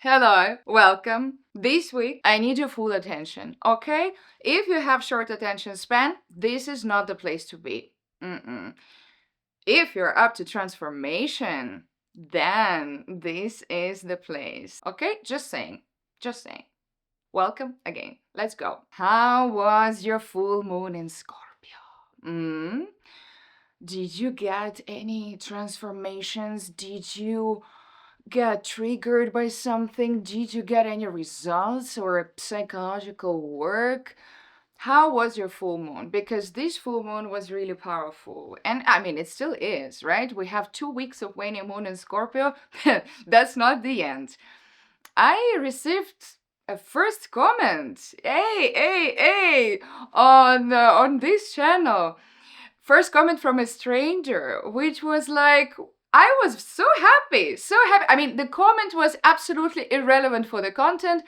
Hello, welcome. This week, I need your full attention, okay? If you have short attention span, this is not the place to be. Mm-mm. If you're up to transformation, then this is the place. Okay? Just saying. Just saying. Welcome again. Let's go. How was your full moon in Scorpio? Did you get any transformations? Did you get triggered by something? Did you get any results or psychological work? How was your full moon? Because this full moon was really powerful. And I mean, it still is, right? We have 2 weeks of waning moon in Scorpio. That's not the end. I received a first comment, hey, on this channel. First comment from a stranger, which was like, I was so happy, so happy. I mean, the comment was absolutely irrelevant for the content,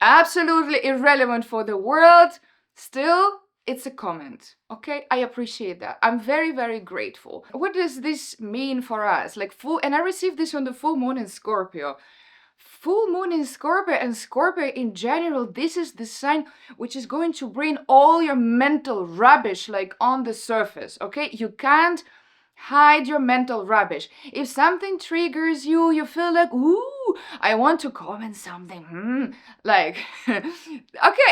absolutely irrelevant for the world. Still, it's a comment, okay? I appreciate that. I'm very, very grateful. What does this mean for us? And I received this on the full moon in Scorpio. Full moon in Scorpio and Scorpio in general, this is the sign which is going to bring all your mental rubbish on the surface, okay? You can't hide your mental rubbish. If something triggers you, you feel like, ooh, I want to comment something. Okay,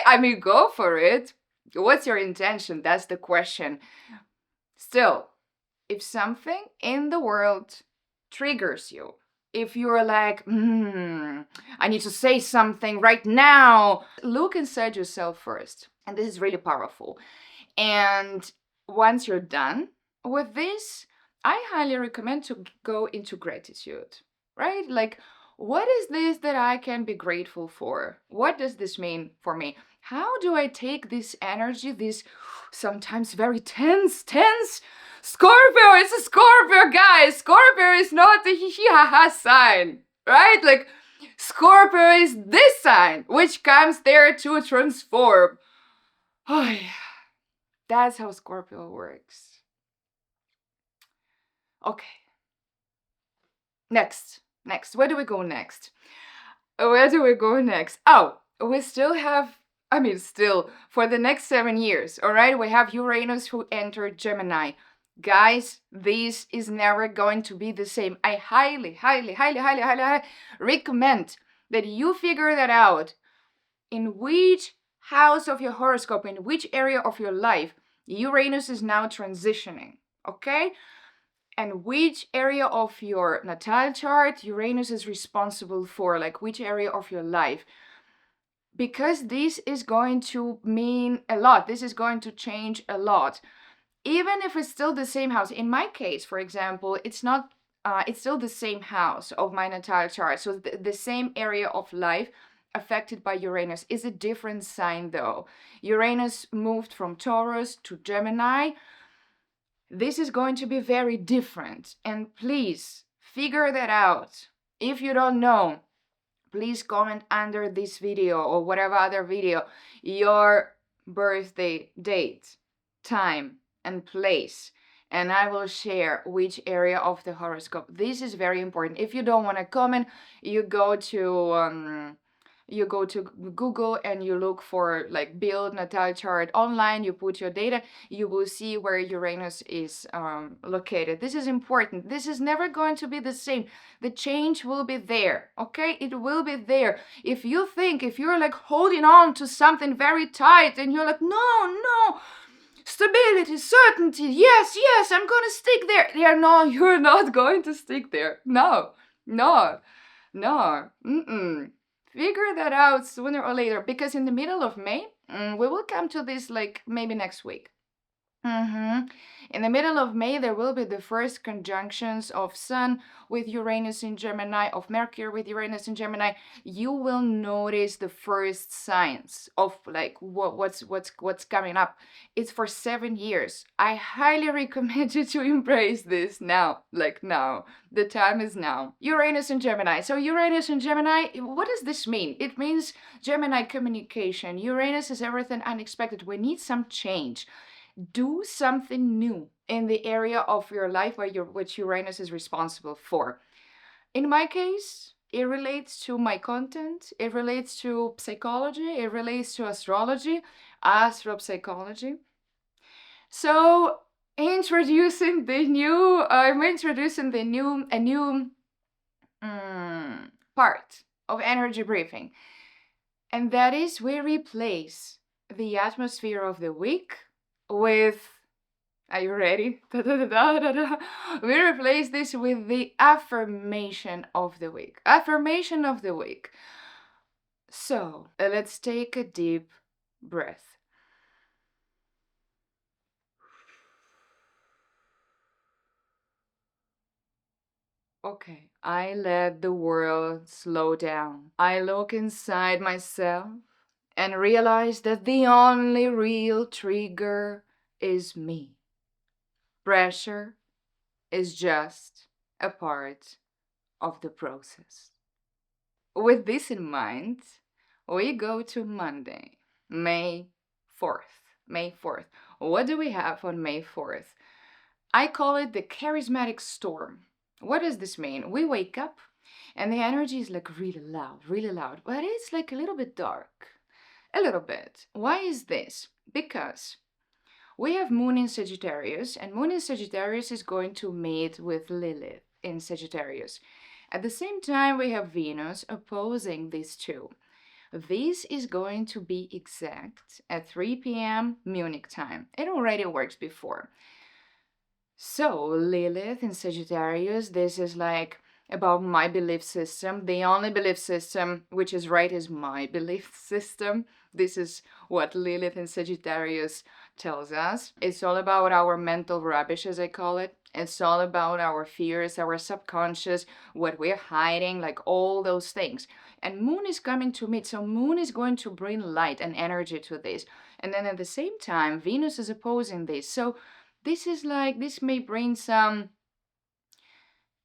I mean, go for it. What's your intention? That's the question. Still, if something in the world triggers you, if you're like, I need to say something right now, look inside yourself first. And this is really powerful. And once you're done with this, I highly recommend to go into gratitude, right? Like, what is this that I can be grateful for? What does this mean for me? How do I take this energy, this sometimes very tense Scorpio is a Scorpio, guys. Scorpio is not the hee-hee-ha-ha sign, right? Like, Scorpio is this sign, which comes there to transform. Oh, yeah. That's how Scorpio works. Okay. Next. Where do we go next? Oh, we still have, for the next 7 years, all right? We have Uranus who entered Gemini. Guys, this is never going to be the same. I highly recommend that you figure that out. In which house of your horoscope, in which area of your life, Uranus is now transitioning, okay? And which area of your natal chart Uranus is responsible for, like which area of your life. Because this is going to mean a lot. This is going to change a lot. Even if it's still the same house. In my case, for example, it's not, it's still the same house of my natal chart. So the same area of life affected by Uranus is a different sign though. Uranus moved from Taurus to Gemini. This is going to be very different. And please figure that out. If you don't know, please comment under this video or whatever other video your birthday date, time, and place. And I will share which area of the horoscope. This is very important. If you don't want to comment, you go to Google and you look for like build natal chart online. You put your data, you will see where Uranus is located. This is important. This is never going to be the same. The change will be there, okay? It will be there. If you're like holding on to something very tight and you're like, no, stability, certainty, yes, I'm gonna stick there. Yeah, no, you're not going to stick there. No. Figure that out sooner or later, because in the middle of May, we will come to this like maybe next week. In the middle of May, there will be the first conjunctions of Sun with Uranus in Gemini, of Mercury with Uranus in Gemini. You will notice the first signs of like what's coming up. It's for 7 years. I highly recommend you to embrace this now. Like now. The time is now. Uranus in Gemini. So Uranus in Gemini, what does this mean? It means Gemini communication. Uranus is everything unexpected. We need some change. Do something new in the area of your life which Uranus is responsible for. In my case, It relates to my content, it relates to psychology, it relates to astrology, astropsychology. So I'm introducing a new part of energy briefing. And that is we replace the atmosphere of the week with, are you ready? We replace this with the affirmation of the week. Affirmation of the week. So let's take a deep breath. Okay, I let the world slow down. I look inside myself and realize that the only real trigger is me. Pressure is just a part of the process. With this in mind, we go to Monday, May 4th. May 4th. What do we have on May 4th? I call it the charismatic storm. What does this mean? We wake up and the energy is like really loud, but it's like a little bit dark. A little bit. Why is this? Because we have Moon in Sagittarius, and Moon in Sagittarius is going to meet with Lilith in Sagittarius. At the same time, we have Venus opposing these two. This is going to be exact at 3 p.m. Munich time. It already works before. So, Lilith in Sagittarius, this is like about my belief system. The only belief system which is right is my belief system. This is what Lilith in Sagittarius tells us. It's all about our mental rubbish, as I call it. It's all about our fears, our subconscious, what we're hiding, like all those things. And Moon is coming to meet, so Moon is going to bring light and energy to this. And then at the same time, Venus is opposing this. So this may bring some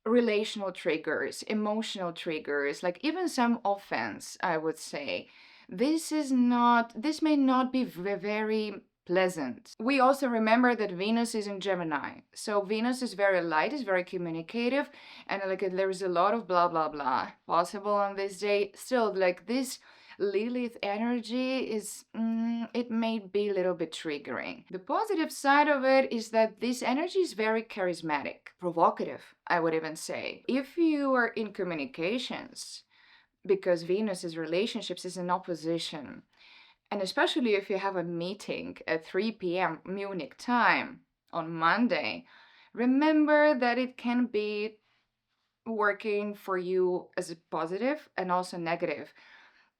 relational triggers, emotional triggers, like even some offense, I would say. This may not be very pleasant. We also remember that Venus is in Gemini. So Venus is very light, is very communicative, and like there's a lot of blah blah blah possible on this day. Still, like this Lilith energy is, it may be a little bit triggering. The positive side of it is that this energy is very charismatic, provocative, I would even say. If you are in communications, because Venus is relationships, is in opposition, and especially if you have a meeting at 3 p.m. Munich time on Monday, remember that it can be working for you as a positive and also negative.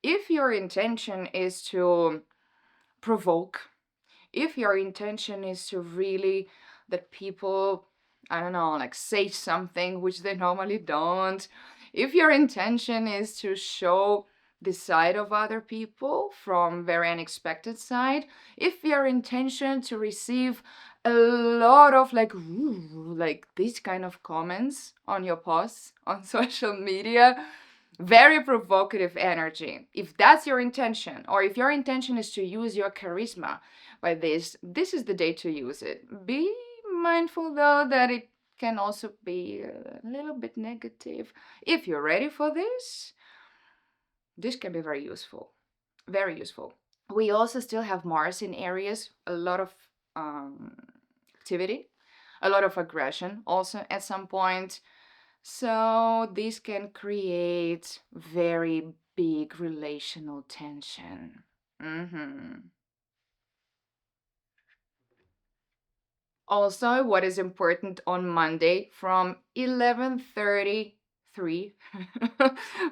If your intention is to provoke, if your intention is to really that people, I don't know, like say something which they normally don't, if your intention is to show the side of other people from very unexpected side, if your intention to receive a lot of like these kind of comments on your posts on social media, very provocative energy. If that's your intention, or if your intention is to use your charisma by this is the day to use it. Be mindful though that it can also be a little bit negative. If you're ready for this can be very useful. Very useful. We also still have Mars in Aries, a lot of activity, a lot of aggression also at some point. So this can create very big relational tension. Also, what is important on Monday from 11:33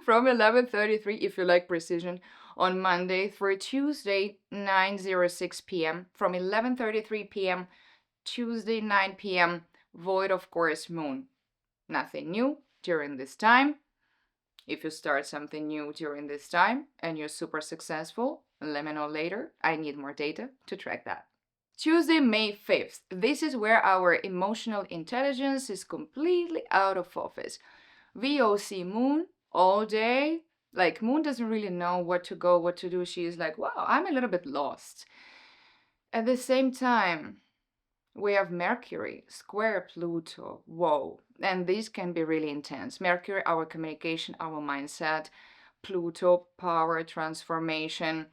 from 11:33 if you like precision on Monday through Tuesday 9:06 p.m. from 11:33 p.m. Tuesday 9 p.m. void of course moon. Nothing new during this time. If you start something new during this time and you're super successful, let me know later. I need more data to track that. Tuesday, May 5th. This is where our emotional intelligence is completely out of office. VOC Moon all day. Like, Moon doesn't really know what to go, what to do. She is like, wow, I'm a little bit lost. At the same time, We have Mercury square Pluto. Whoa. And these can be really intense. Mercury, our communication, our mindset. Pluto, power, transformation,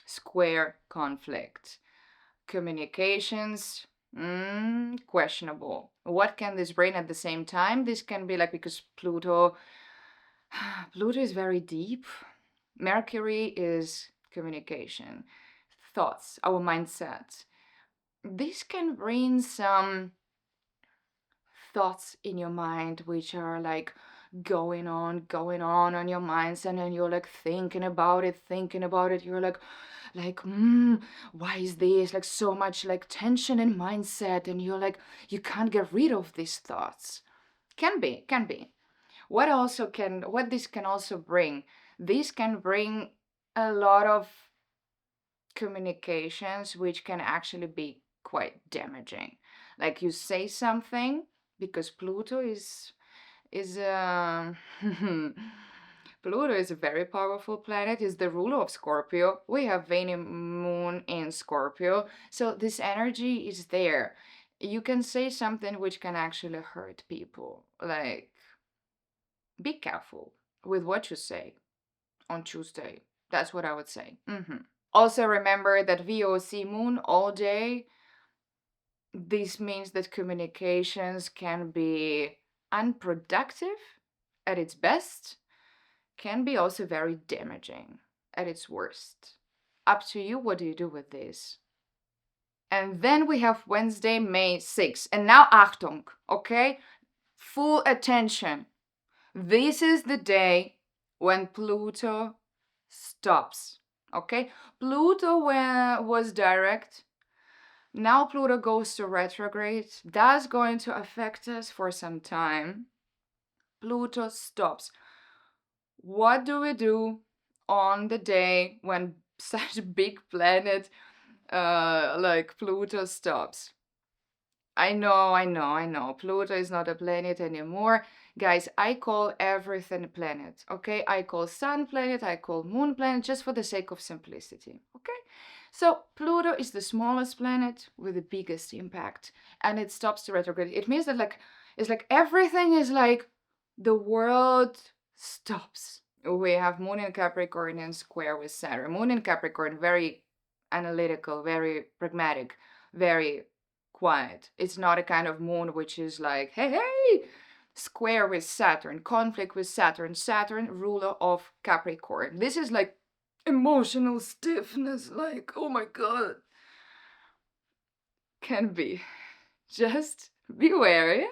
square, conflict. Communications, questionable. What can this bring at the same time? This can be like, because Pluto is very deep. Mercury is communication, thoughts, our mindset. This can bring some thoughts in your mind which are like going on your minds, and then you're like thinking about it. You're like why is this like so much like tension and mindset, and you're like you can't get rid of these thoughts. Can be what this can also bring. This can bring a lot of communications which can actually be quite damaging. Like you say something, because Pluto is Pluto is a very powerful planet, is the ruler of Scorpio. We have Venus moon in Scorpio, so this energy is there. You can say something which can actually hurt people. Like, be careful with what you say on Tuesday. That's what I would say. Also remember that VOC moon all day. This means that communications can be unproductive at its best, can be also very damaging at its worst. Up to you, what do you do with this? And then we have Wednesday, May 6th. And now, Achtung, okay? Full attention. This is the day when Pluto stops, okay? Pluto was direct. Now Pluto goes to retrograde. That's going to affect us for some time. Pluto stops. What do we do on the day when such a big planet like Pluto stops? I know. Pluto is not a planet anymore. Guys, I call everything a planet, okay? I call sun planet, I call moon planet, just for the sake of simplicity, okay? So Pluto is the smallest planet with the biggest impact, and it stops to retrograde. It means that it's like everything is like the world stops. We have moon in Capricorn and square with Saturn. Moon in Capricorn, very analytical, very pragmatic, very quiet. It's not a kind of moon which is like, hey, square with Saturn, conflict with Saturn, Saturn, ruler of Capricorn. This is like emotional stiffness, like, oh my god. Can be. Just be wary.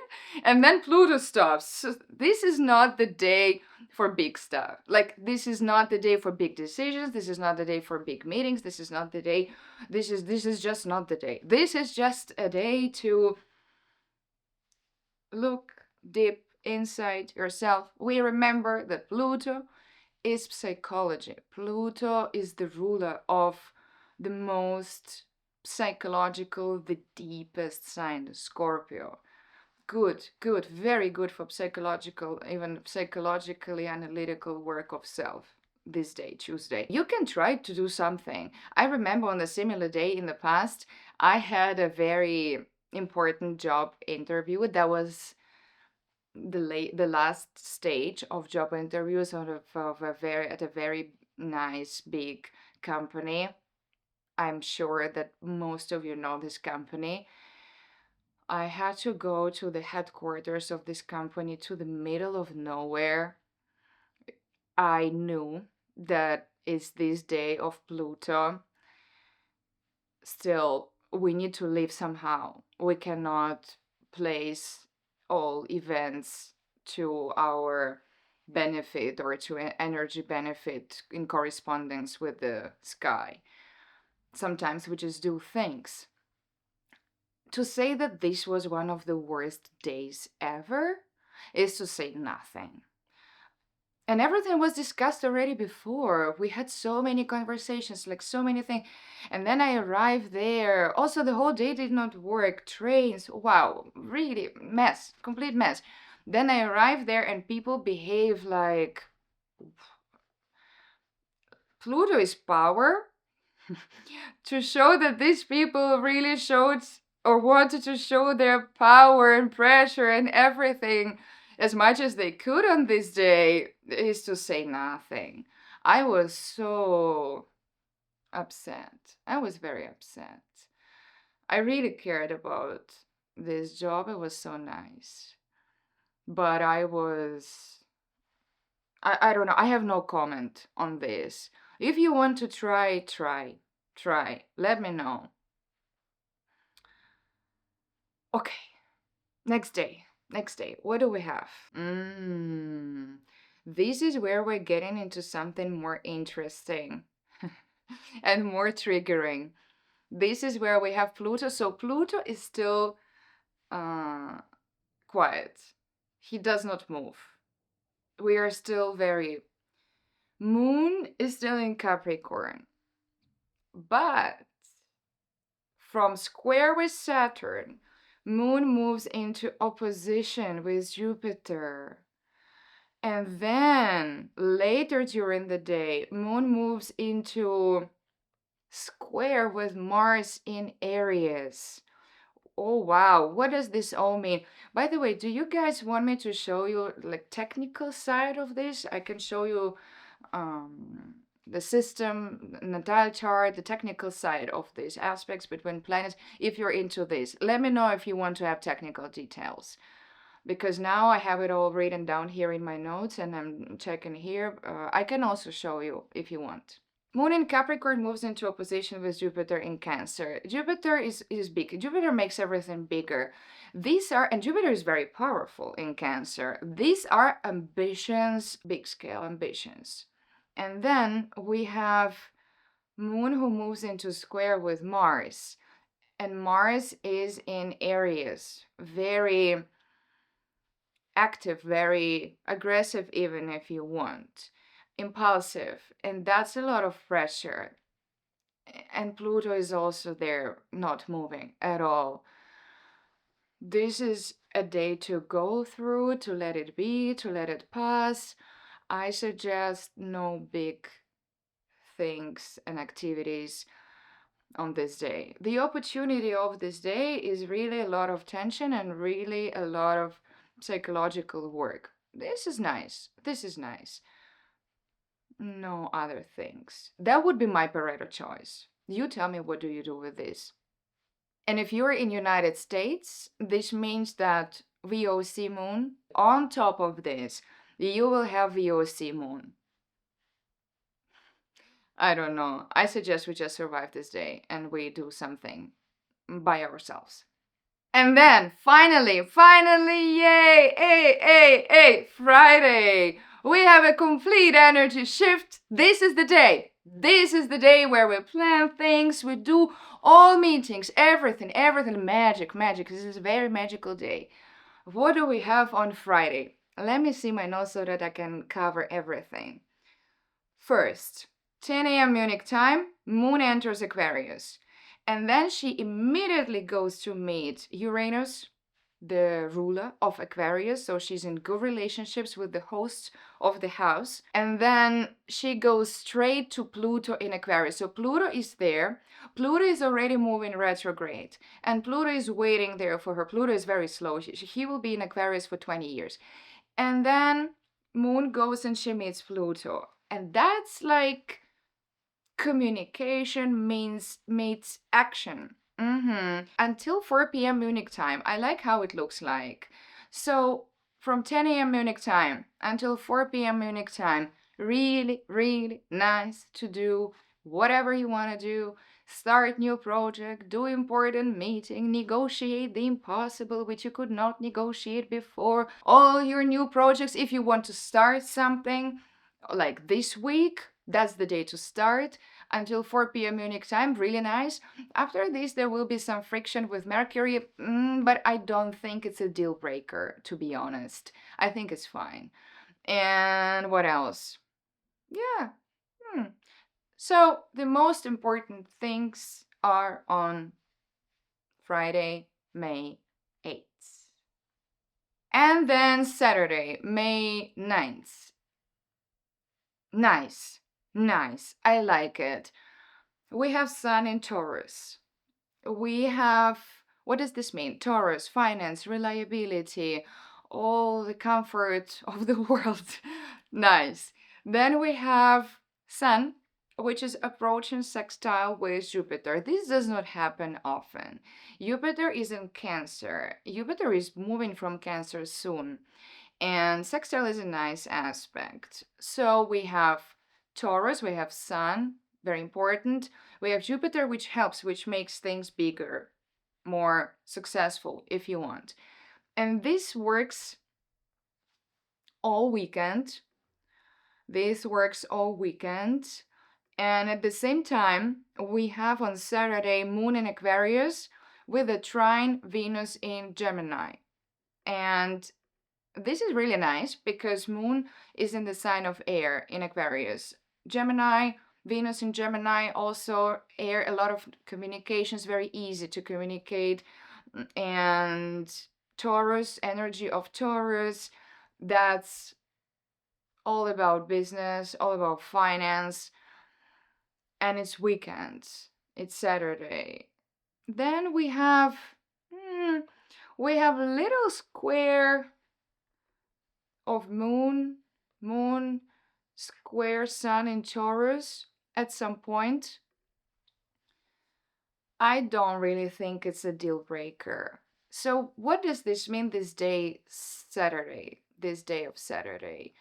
And then Pluto stops. So this is not the day for big stuff. Like, this is not the day for big decisions. This is not the day for big meetings. This is not the day. This is just not the day. This is just a day to look deep inside yourself. We remember that Pluto is psychology. Pluto is the ruler of the most psychological, the deepest sign, Scorpio. Good, very good for psychological, even psychologically analytical work of self this day, Tuesday. You can try to do something. I remember on a similar day in the past, I had a very important job interview that was the last stage of job interviews of at a very nice big company. I'm sure that most of you know this company. I had to go to the headquarters of this company, to the middle of nowhere. I knew that it's this day of Pluto. Still, we need to live somehow. We cannot place all events to our benefit or to energy benefit in correspondence with the sky. Sometimes we just do things. To say that this was one of the worst days ever is to say nothing. And everything was discussed already before. We had so many conversations, like so many things. And then I arrived there. Also, the whole day did not work. Trains, wow, really mess, complete mess. Then I arrived there and people behave like Pluto is power. To show that these people really showed or wanted to show their power and pressure and everything as much as they could on this day, is to say nothing. I was so upset. I was very upset. I really cared about this job. It was so nice. But I don't know. I have no comment on this. If you want to try, try. Try. Let me know. Okay. Next day. Next day. What do we have? This is where we're getting into something more interesting and more triggering. This is where we have Pluto. So Pluto is still uh, quiet. He does not move. We are still very. Moon is still in Capricorn. But from square with Saturn, Moon moves into opposition with Jupiter. And then later during the day, Moon moves into square with Mars in Aries. Oh wow, what does this all mean? By the way, do you guys want me to show you like technical side of this? I can show you um the system, natal chart, the technical side of these aspects between planets. If you're into this, let me know if you want to have technical details, because now I have it all written down here in my notes and I'm checking here. I can also show you if you want. Moon in Capricorn moves into opposition with Jupiter in Cancer. Jupiter is big. Jupiter makes everything bigger. And Jupiter is very powerful in Cancer. These are ambitions, big scale ambitions. And then we have Moon who moves into square with Mars. And Mars is in Aries, very active, very aggressive, even if you want, impulsive. And that's a lot of pressure. And Pluto is also there, not moving at all. This is a day to go through, to let it be, to let it pass. I suggest no big things and activities on this day. The opportunity of this day is really a lot of tension and really a lot of psychological work. This is nice. This is nice. No other things. That would be my Pareto choice. You tell me, what do you do with this? And if you're in United States, this means that VOC moon, on top of this, you will have VOC moon. I don't know. I suggest we just survive this day and we do something by ourselves. And then finally, yay, Friday. We have a complete energy shift. This is the day. This is the day where we plan things, we do all meetings, everything, magic. This is a very magical day. What do we have on Friday? Let me see my notes so that I can cover everything. First, 10 a.m. Munich time, Moon enters Aquarius. And then she immediately goes to meet Uranus, the ruler of Aquarius. So she's in good relationships with the host of the house. And then she goes straight to Pluto in Aquarius. So Pluto is there. Pluto is already moving retrograde. And Pluto is waiting there for her. Pluto is very slow. He will be in Aquarius for 20 years. And then Moon goes and she meets Pluto. And that's like communication meets action. Until 4 p.m. Munich time. I like how it looks like. So from 10 a.m. Munich time until 4 p.m. Munich time, really, really nice to do whatever you want to do. Start new project, do important meeting, negotiate the impossible which you could not negotiate before. All your new projects, if you want to start something like this week, that's the day to start. Until 4 p.m. Munich time, really nice. After this, there will be some friction with Mercury, but I don't think it's a deal breaker, to be honest. I think it's fine. And what else? Yeah. So the most important things are on Friday, May 8th. And then Saturday, May 9th. Nice. I like it. We have Sun in Taurus. We have What does this mean? Taurus, finance, reliability, all the comfort of the world. Nice. Then we have Sun, which is approaching sextile with Jupiter. This does not happen often. Jupiter is in Cancer. Jupiter is moving from Cancer soon. And sextile is a nice aspect. So we have Taurus, we have Sun, very important. We have Jupiter, which helps, which makes things bigger, more successful, if you want. And this works all weekend. This works all weekend. And at the same time, we have on Saturday Moon in Aquarius with a trine Venus in Gemini. And this is really nice because Moon is in the sign of air in Aquarius. Gemini, Venus in Gemini, also air, a lot of communications, very easy to communicate. And Taurus, energy of Taurus, that's all about business, all about finance. And it's weekend, it's Saturday. Then we have a little square of moon square sun in Taurus at some point. I don't really think it's a deal breaker. So what does this mean this day Saturday? This day of Saturday.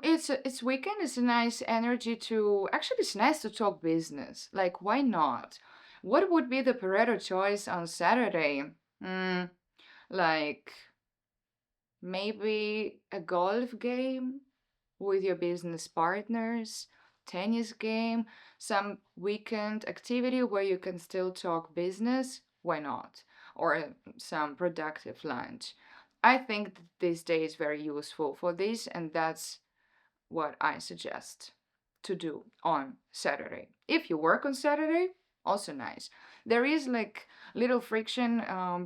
It's weekend. It's a nice energy to actually. It's nice to talk business. Like, why not? What would be the Pareto choice on Saturday? Like maybe a golf game with your business partners, tennis game, some weekend activity where you can still talk business. Why not? Or some productive lunch. I think that this day is very useful for this, and that's what I suggest to do on Saturday. If you work on Saturday, also nice. There is like little friction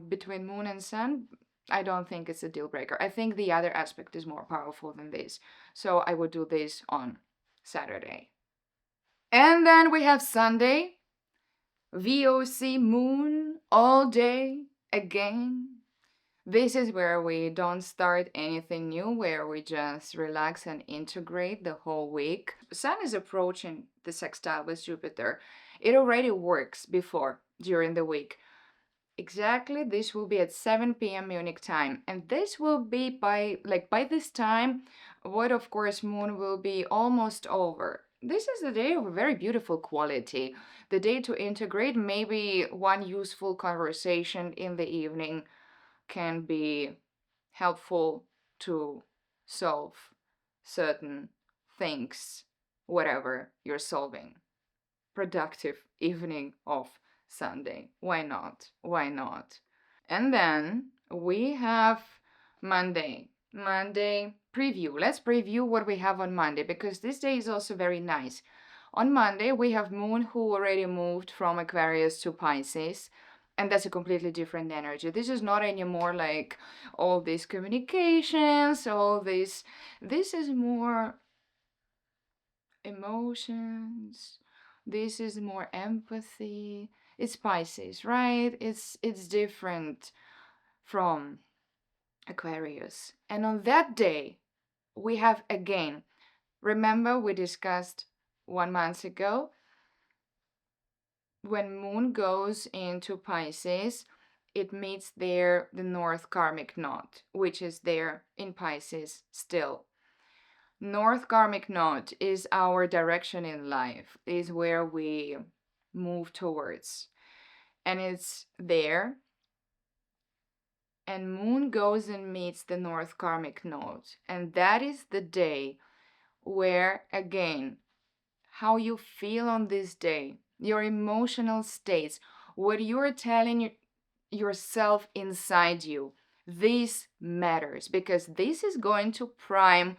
between moon and sun. I don't think it's a deal breaker. I think the other aspect is more powerful than this. So I would do this on Saturday. And then we have Sunday, VOC moon all day again. This is where we don't start anything new, where we just relax and integrate the whole week. Sun is approaching the sextile with Jupiter. It already works before, during the week. Exactly, this will be at 7 p.m. Munich time. And this will be by this time, what of course moon will be almost over. This is a day of a very beautiful quality. The day to integrate maybe one useful conversation in the evening can be helpful to solve certain things, whatever you're solving. Productive evening of Sunday. Why not? Why not? And then we have Monday. Monday preview. Let's preview what we have on Monday because this day is also very nice. On Monday, we have Moon who already moved from Aquarius to Pisces, and that's a completely different energy. This is not anymore like all these communications, all this. This is more emotions. This is more empathy. It's Pisces, right? It's different from Aquarius. And on that day, we have again, remember we discussed 1 month ago, when moon goes into Pisces, it meets there the North Karmic Knot, which is there in Pisces still. North Karmic Knot is our direction in life, is where we move towards. And it's there. And moon goes and meets the North Karmic Knot. And that is the day where, again, how you feel on this day, your emotional states, what you're telling yourself inside you, this matters because this is going to prime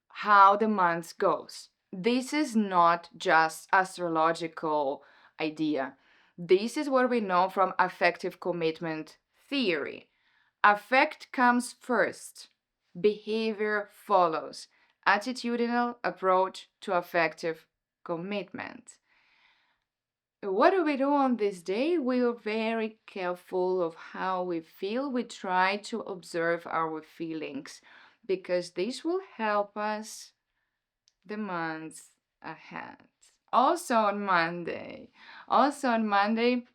how the month goes. This is not just astrological idea. This is what we know from affective commitment theory. Affect comes first, behavior follows. Attitudinal approach to affective commitment. What do we do on this day? We are very careful of how we feel. We try to observe our feelings because this will help us the months ahead. Also on Monday, also on Monday,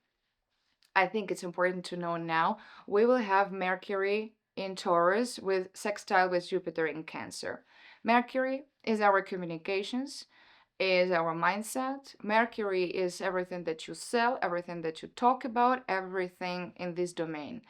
I think it's important to know now, we will have Mercury in Taurus with sextile with Jupiter in Cancer. Mercury is our communications, is our mindset. Mercury is everything that you sell, everything that you talk about, everything in this domain.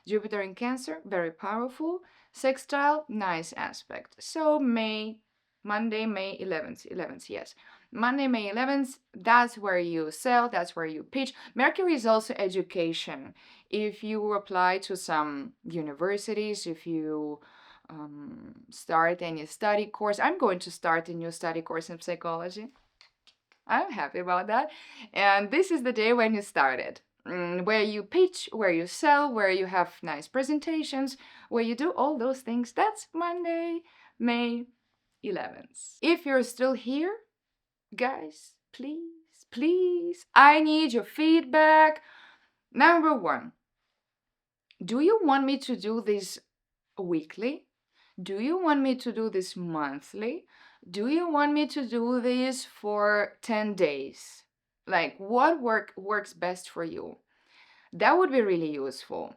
Jupiter in Cancer, very powerful. Sextile, nice aspect. So Monday, May 11th, yes. Monday, May 11th, that's where you sell, that's where you pitch. Mercury is also education. If you apply to some universities, if you start any study course, I'm going to start a new study course in psychology. I'm happy about that. And this is the day when you started, where you pitch, where you sell, where you have nice presentations, where you do all those things. That's Monday, May 11th. If you're still here, guys, please, I need your feedback. Number one, do you want me to do this weekly? Do you want me to do this monthly? Do you want me to do this for 10 days? Like what works best for you? That would be really useful.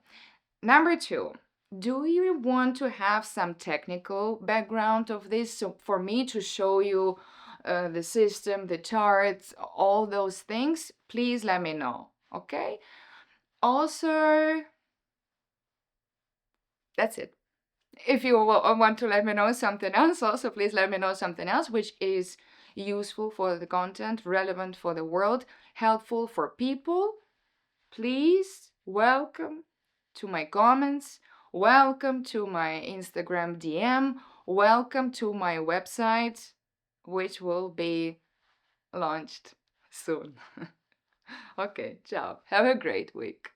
Number two, do you want to have some technical background of this? So for me to show you the system, the charts, all those things, please let me know. Okay? Also, that's it. If you want to let me know something else, also please let me know something else which is useful for the content, relevant for the world, helpful for people. Please welcome to my comments, welcome to my Instagram DM, welcome to my website, which will be launched soon. Okay, ciao. Have a great week.